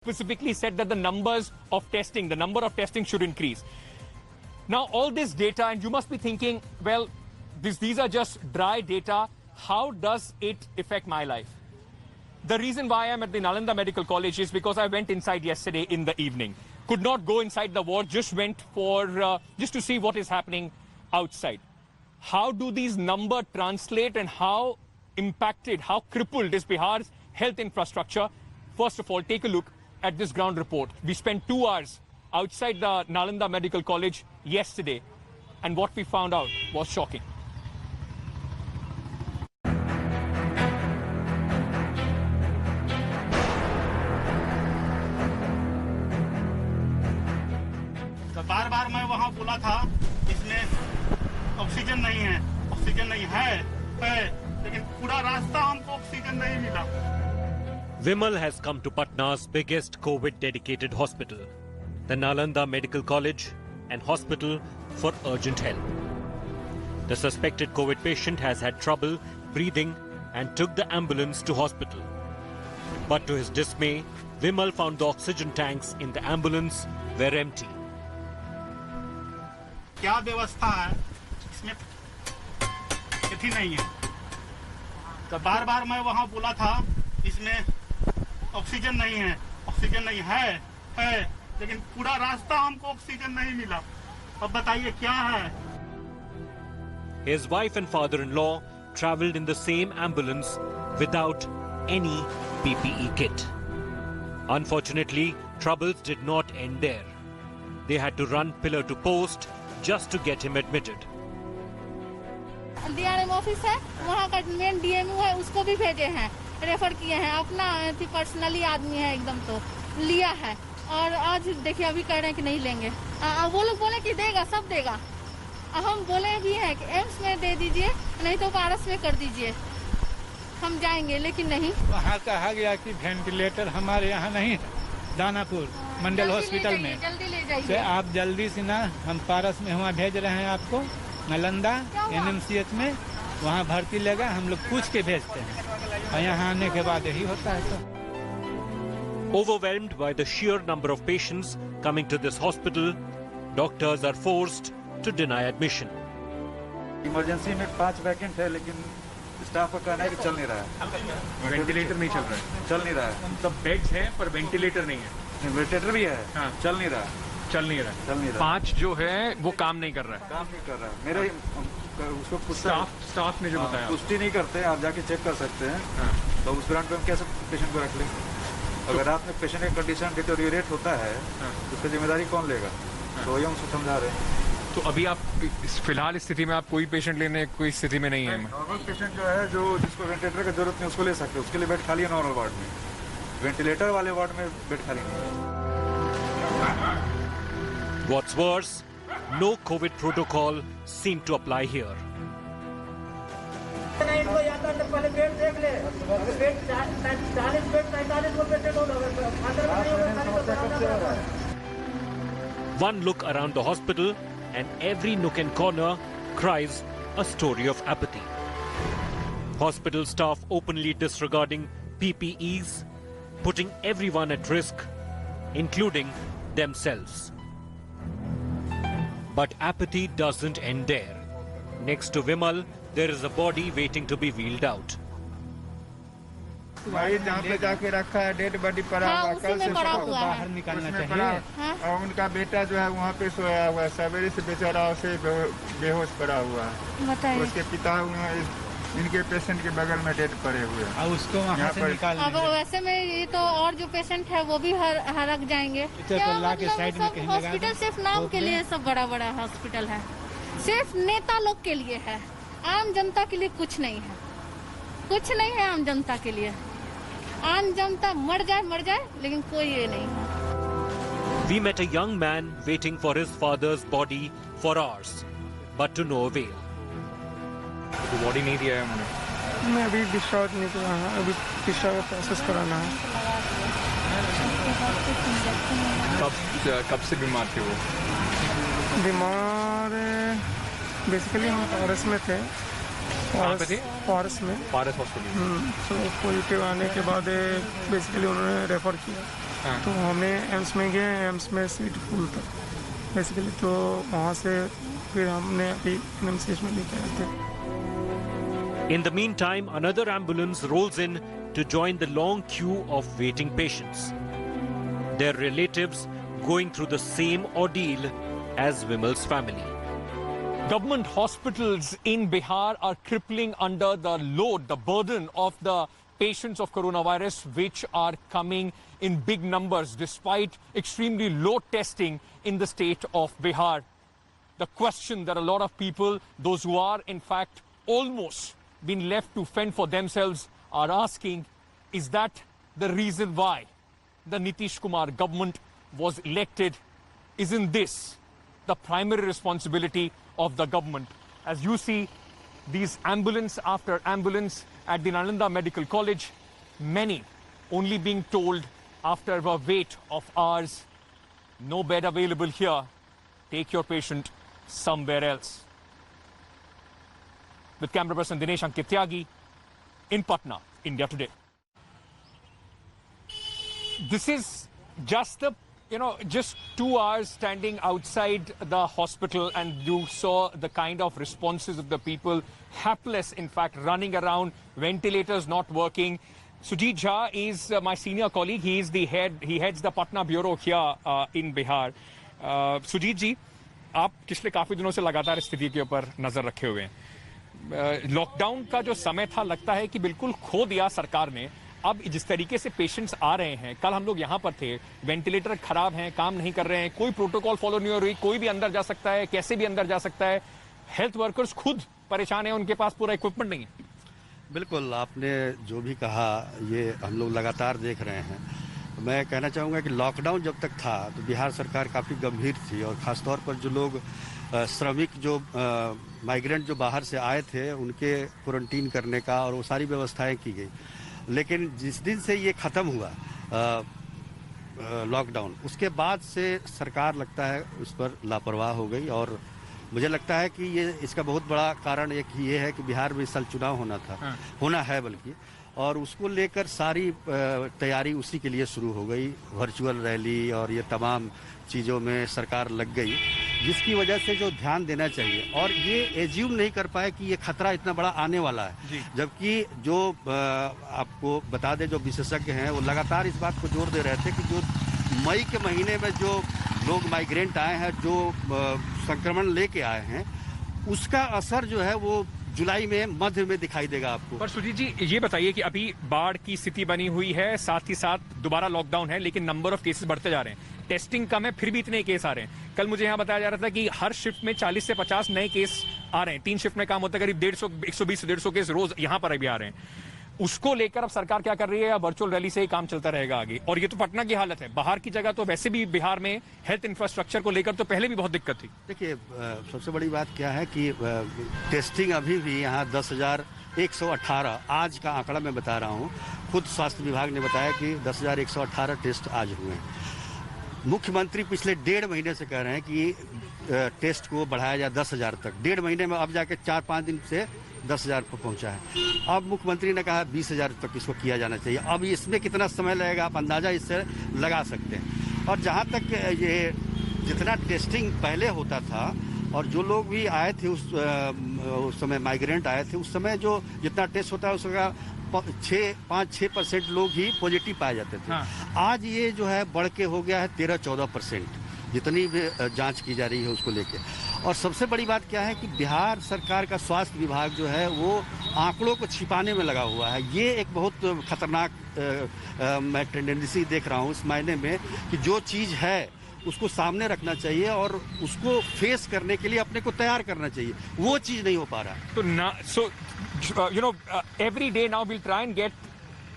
specifically said that the number of testing should increase. Now, all this data, and you must be thinking, well, these are just dry data. How does it affect my life? The reason why I'm at the Nalanda Medical College is because I went inside yesterday in the evening. Could not go inside the ward, just went for just to see what is happening outside. How do these numbers translate and how impacted, how crippled is Bihar's health infrastructure? First of all, take a look at this ground report. We spent 2 hours outside the Nalanda Medical College yesterday, and what we found out was shocking. बार बार मैं वहां बोला था इसमें oxygen नहीं है, लेकिन पूरा रास्ता हमको ऑक्सीजन नहीं मिला. Vimal has come to Patna's biggest COVID-dedicated hospital, the Nalanda Medical College and Hospital for Urgent Help. The suspected COVID patient has had trouble breathing and took the ambulance to hospital. But to his dismay, Vimal found the oxygen tanks in the ambulance were empty. क्या व्यवस्था है इसमें यही नहीं है. तो बार बार मैं वहां बोला था इसमें ऑक्सीजन नहीं है, लेकिन पूरा रास्ता हमको ऑक्सीजन नहीं मिला. अब बताइए क्या है. His wife and father-in-law travelled in the same ambulance without any PPE kit. Unfortunately, troubles did not end there. They had to run pillar to post just to get him admitted. DRM office है, वहाँ का main DMO है, उसको भी भेजे हैं, refer किए हैं. अपना पर्सनली आदमी है एकदम, तो लिया है. और आज देखिए अभी कह रहे हैं कि नहीं लेंगे. वो लोग बोले कि देगा, सब देगा. हम बोले भी हैं कि एम्स में दे दीजिए, नहीं तो पारस में कर दीजिए, हम जाएंगे. लेकिन नहीं. वहाँ कहा गया कि वेंटिलेटर हमारे यहाँ नहीं, दानापुर मंडल हॉस्पिटल में. जल्दी ले जाइए. तो आप जल्दी से ना, हम पारस में वहाँ भेज रहे हैं आपको, नालंदा NMCH में. वहाँ भर्ती लेगा, हम लोग पूछ के भेजते हैं, और यहाँ आने के बाद यही होता है. तो Overwhelmed by the sheer number of patients coming to this hospital, doctors are forced to deny admission. Emergency में 5 वैकेंट है, लेकिन स्टाफ का कहना है कि चल नहीं रहा है. वेंटिलेटर नहीं चल रहा है. चल नहीं रहा है. सब बेड्स हैं पर वेंटिलेटर नहीं है. वेंटिलेटर भी है. हाँ. चल नहीं रहा. 5 जो है वो काम नहीं कर रहा है. मेरे उसको स्टाफ ने जो बताया, पुष्टि नहीं करते. आप जाके चेक कर सकते हैं. हाँ. तो उस ग्राउंड पे हम कैसे पेशेंट को रख लें? अगर रात में पेशेंट का कंडीशन डिटोरिएट होता है, तो उसकी जिम्मेदारी कौन लेगा? तो ये हमको समझा रहे हैं. तो अभी आप फिलहाल स्थिति में आप कोई पेशेंट लेने कोई स्थिति में नहीं है. नॉर्मल पेशेंट जो है, जो जिसको वेंटिलेटर की जरूरत नहीं, उसको ले सकते हैं. उसके लिए बेड खाली है नॉर्मल वार्ड में. वेंटिलेटर वाले वार्ड में बेड खाली नहीं है. What's worse, no COVID protocol seemed to apply here. One look around the hospital and every nook and corner cries a story of apathy. Hospital staff openly disregarding PPEs, putting everyone at risk, including themselves. But apathy doesn't end there. Next to Vimal, there is a body waiting to be wheeled out. भाई जहाँ पे जाके रखा है, dead body पड़ा हुआ, कल से सबको बाहर निकालना चाहिए. और उनका बेटा जो है वहाँ पे सोया हुआ है, सवेरे से बेचारा उसे बेहोश पड़ा हुआ है. उसके पिता इनके पेशेंट के बगल में डेड पड़े हुए हैं. और उसको वहाँ से निकालना. अब वैसे में ये तो और जो पेशेंट है वो भी हरक जाएंगे. हॉस्पिटल सिर्फ नाम के लिए सब बड़ा बड़ा हॉस्पिटल है, सिर्फ नेता लोग के लिए है. आम जनता के लिए कुछ नहीं है, कुछ नहीं है आम जनता के लिए. आम जनता मर जाए, लेकिन कोई ये नहीं है. We met a young man waiting for his father's body for hours, but to no avail. तो बॉडी नहीं दिया है उन्होंने. मैं अभी डिस्चार्ज नहीं किया है, अभी डिस्चार्ज का प्रोसेस कराना है. कब से बीमार थे वो? बीमार बेसिकली हम पारस में थे. पारस में, पारस हॉस्पिटल. तो पॉजिटिव आने के बाद बेसिकली उन्होंने रेफर किया. तो हमें एम्स में गए, एम्स में सीट फुल था बेसिकली, तो वहाँ से फिर हमने अभी एनएमसीएच में लेके आए थे। In the meantime, another ambulance rolls in to join the long queue of waiting patients. Their relatives going through the same ordeal as Vimal's family. Government hospitals in Bihar are crippling under the load, the burden of the patients of coronavirus, which are coming in big numbers despite extremely low testing in the state of Bihar. The question that a lot of people, those who are in fact almost been left to fend for themselves, are asking, is that the reason why the Nitish Kumar government was elected? Isn't this the primary responsibility of the government? As you see, these ambulance after ambulance at the Nalanda Medical College, many only being told after a wait of hours, no bed available here, take your patient somewhere else. With camera person Dinesh Ankit Tyagi in Patna, India Today. This is just the, just 2 hours standing outside the hospital, and you saw the kind of responses of the people, hapless in fact, running around, ventilators not working. Sujit Jha is my senior colleague. He heads the Patna bureau here in Bihar. Sujit ji, आप पिछले काफी दिनों से लगातार स्थिति के ऊपर नजर रखे हुए हैं। लॉकडाउन का जो समय था, लगता है कि बिल्कुल खो दिया सरकार ने। अब जिस तरीके से पेशेंट्स आ रहे हैं, कल हम लोग यहाँ पर थे, वेंटिलेटर खराब हैं, काम नहीं कर रहे हैं, कोई प्रोटोकॉल फॉलो नहीं हो रही, कोई भी अंदर जा सकता है, कैसे भी अंदर जा सकता है। हेल्थ वर्कर्स खुद परेशान हैं, उनके पास पूरा इक्विपमेंट नहीं है। बिल्कुल, आपने जो भी कहा ये हम लोग लगातार देख रहे हैं। मैं कहना चाहूँगा कि लॉकडाउन जब तक था तो बिहार सरकार काफ़ी गंभीर थी, और ख़ासतौर पर जो लोग श्रमिक जो माइग्रेंट जो बाहर से आए थे उनके क्वारंटीन करने का और वो सारी व्यवस्थाएं की गई। लेकिन जिस दिन से ये ख़त्म हुआ लॉकडाउन, उसके बाद से सरकार लगता है उस पर लापरवाह हो गई, और मुझे लगता है कि ये इसका बहुत बड़ा कारण एक ये है कि बिहार में इस साल चुनाव होना है बल्कि, और उसको लेकर सारी तैयारी उसी के लिए शुरू हो गई। वर्चुअल रैली और ये तमाम चीज़ों में सरकार लग गई, जिसकी वजह से जो ध्यान देना चाहिए, और ये एज्यूम नहीं कर पाए कि ये खतरा इतना बड़ा आने वाला है। जबकि जो आपको बता दें, जो विशेषज्ञ हैं वो लगातार इस बात को जोर दे रहे थे कि जो मई के महीने में जो लोग माइग्रेंट आए हैं, जो संक्रमण लेके आए हैं, उसका असर जो है वो जुलाई में मध्य में दिखाई देगा आपको। पर सुजीत जी, ये बताइए कि अभी बाढ़ की स्थिति बनी हुई है, साथ ही साथ दोबारा लॉकडाउन है, लेकिन नंबर ऑफ केसेस बढ़ते जा रहे हैं, टेस्टिंग कम है, फिर भी इतने केस आ रहे हैं। कल मुझे यहाँ बताया जा रहा था कि हर शिफ्ट में 40 से 50 नए केस आ रहे हैं। 3 शिफ्ट में काम होता है, करीब 120 से 150 केस रोज यहाँ पर भी आ रहे हैं। उसको लेकर अब सरकार क्या कर रही है, या वर्चुअल रैली से ही काम चलता रहेगा आगे? और ये तो पटना की हालत है, बाहर की जगह तो वैसे भी बिहार में हेल्थ इंफ्रास्ट्रक्चर को लेकर तो पहले भी बहुत दिक्कत थी। देखिए, सबसे बड़ी बात क्या है कि टेस्टिंग अभी भी यहाँ 10,118 आज का आंकड़ा मैं बता रहा हूँ, खुद स्वास्थ्य विभाग ने बताया कि 10,118 टेस्ट आज हुए हैं। मुख्यमंत्री पिछले 1.5 महीने से कह रहे हैं कि टेस्ट को बढ़ाया जाए 10,000 तक। 1.5 महीने में अब जाके 4-5 दिन से 10,000 पर पहुंचा है। अब मुख्यमंत्री ने कहा 20,000 तक इसको किया जाना चाहिए। अब इसमें कितना समय लगेगा, आप अंदाजा इससे लगा सकते हैं। और जहां तक ये जितना टेस्टिंग पहले होता था, और जो लोग भी आए थे उस समय माइग्रेंट आए थे, उस समय जो जितना टेस्ट होता है उसका 5-6% लोग ही पॉजिटिव पाए जाते थे। आज ये जो है बढ़ के हो गया है 13-14%, जितनी भी जांच की जा रही है उसको लेके। और सबसे बड़ी बात क्या है कि बिहार सरकार का स्वास्थ्य विभाग जो है वो आंकड़ों को छिपाने में लगा हुआ है। ये एक बहुत खतरनाक मैं टेंडेंसी देख रहा हूँ इस मायने में कि जो चीज़ है उसको सामने रखना चाहिए और उसको फेस करने के लिए अपने को तैयार करना चाहिए, वो चीज़ नहीं हो पा रहा। So every day now we'll try and get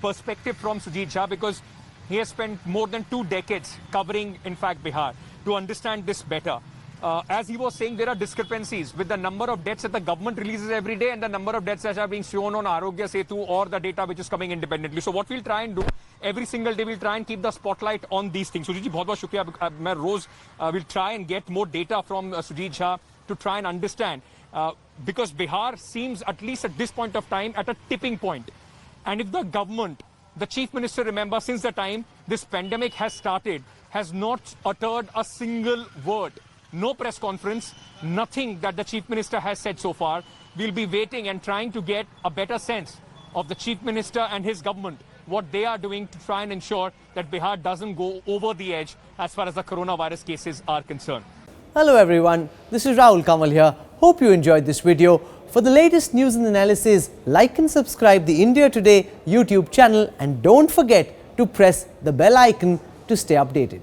perspective from Sujit Jha, because he has spent more than 2 decades covering, in fact, Bihar, to understand this better. As he was saying, there are discrepancies with the number of deaths that the government releases every day and the number of deaths that are being shown on Arogya Setu or the data which is coming independently. So what we'll try and do, every single day we'll try and keep the spotlight on these things. Sujit ji, बहुत बहुत शुक्रिया। मैं रोज will try and get more data from Sujit Jha to try and understand, because Bihar seems, at least at this point of time, at a tipping point. And if the government The Chief Minister, remember, since the time this pandemic has started, has not uttered a single word. No press conference, nothing that the Chief Minister has said so far. We'll be waiting and trying to get a better sense of the Chief Minister and his government, what they are doing to try and ensure that Bihar doesn't go over the edge as far as the coronavirus cases are concerned. Hello everyone, this is Rahul Kamal here. Hope you enjoyed this video. For the latest news and analysis, like and subscribe the India Today YouTube channel and don't forget to press the bell icon to stay updated.